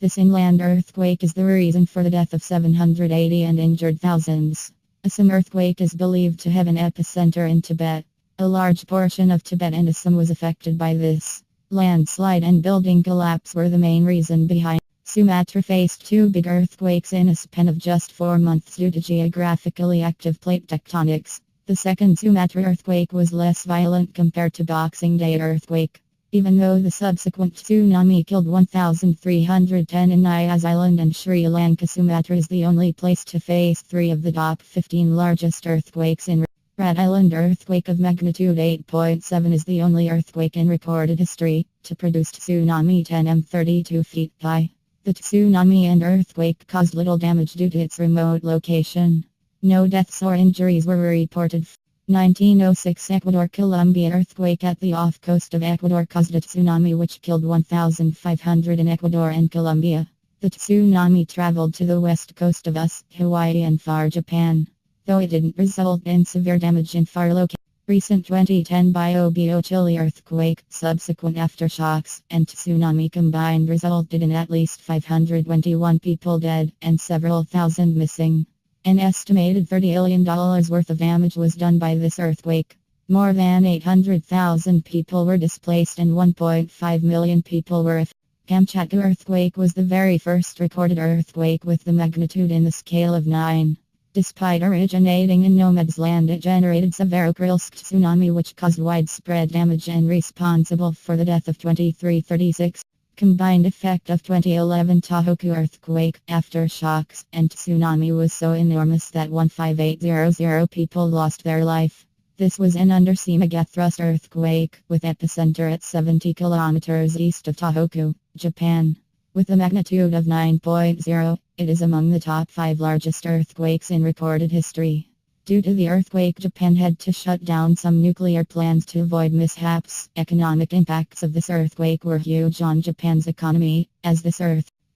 This inland earthquake is the reason for the death of 780 and injured thousands. Assam earthquake is believed to have an epicenter in Tibet. A large portion of Tibet and Assam was affected by this. Landslide and building collapse were the main reason behind. Sumatra faced two big earthquakes in a span of just 4 months due to geographically active plate tectonics. The second Sumatra earthquake was less violent compared to Boxing Day earthquake. Even though the subsequent tsunami killed 1,310 in Nias Island and Sri Lanka, Sumatra is the only place to face 3 of the top 15 largest earthquakes in Rat Island earthquake of magnitude 8.7 is the only earthquake in recorded history to produce tsunami 10 m 32 feet high. The tsunami and earthquake caused little damage due to its remote location. No deaths or injuries were reported. 1906 Ecuador-Colombia earthquake at the off coast of Ecuador caused a tsunami which killed 1,500 in Ecuador and Colombia. The tsunami traveled to the west coast of Hawaii and far Japan, though it didn't result in severe damage in far locations. Recent 2010 Biobío Chile earthquake, subsequent aftershocks, and tsunami combined resulted in at least 521 people dead and several thousand missing. An estimated $30 billion worth of damage was done by this earthquake. More than 800,000 people were displaced and 1.5 million people were affected. Kamchatka earthquake was the very first recorded earthquake with the magnitude in the scale of 9. Despite originating in no man's land, it generated severe Kurilsk tsunami which caused widespread damage and responsible for the death of 2336. Combined effect of 2011 Tohoku earthquake, aftershocks, and tsunami was so enormous that 15800 people lost their life. This was an undersea megathrust earthquake with epicenter at 70 kilometers east of Tohoku, Japan. With a magnitude of 9.0, it is among the top 5 largest earthquakes in recorded history. Due to the earthquake, Japan had to shut down some nuclear plants to avoid mishaps. Economic impacts of this earthquake were huge on Japan's economy, as this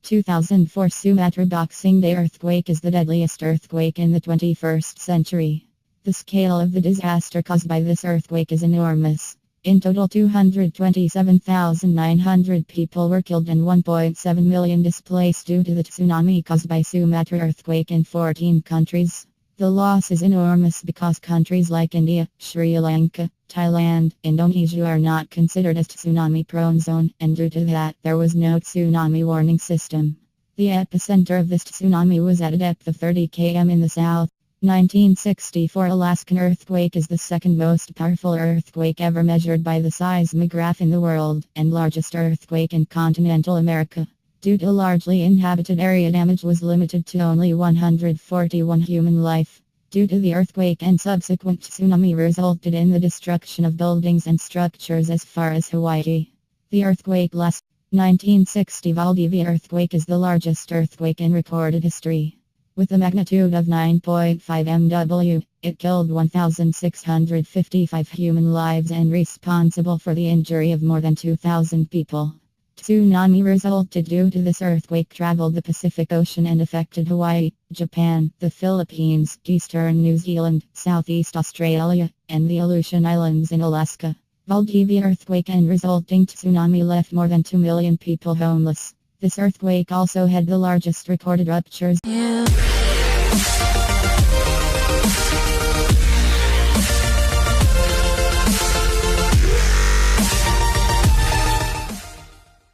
2004 Sumatra Boxing Day earthquake is the deadliest earthquake in the 21st century. The scale of the disaster caused by this earthquake is enormous. In total, 227,900 people were killed and 1.7 million displaced due to the tsunami caused by Sumatra earthquake in 14 countries. The loss is enormous because countries like India, Sri Lanka, Thailand, Indonesia are not considered as tsunami-prone zone, and due to that, there was no tsunami warning system. The epicenter of this tsunami was at a depth of 30 km in the south. 1964 Alaskan earthquake is the second most powerful earthquake ever measured by the seismograph in the world, and largest earthquake in continental America. Due to largely inhabited area, damage was limited to only 141 human life. Due to the earthquake and subsequent tsunami resulted in the destruction of buildings and structures as far as Hawaii. The earthquake lasted. 1960 Valdivia earthquake is the largest earthquake in recorded history. With a magnitude of 9.5 MW, it killed 1,655 human lives and responsible for the injury of more than 2,000 people. Tsunami resulted due to this earthquake traveled the Pacific Ocean and affected Hawaii, Japan, the Philippines, eastern New Zealand, southeast Australia, and the Aleutian Islands in Alaska. Valdivia earthquake and resulting tsunami left more than 2 million people homeless. This earthquake also had the largest recorded ruptures.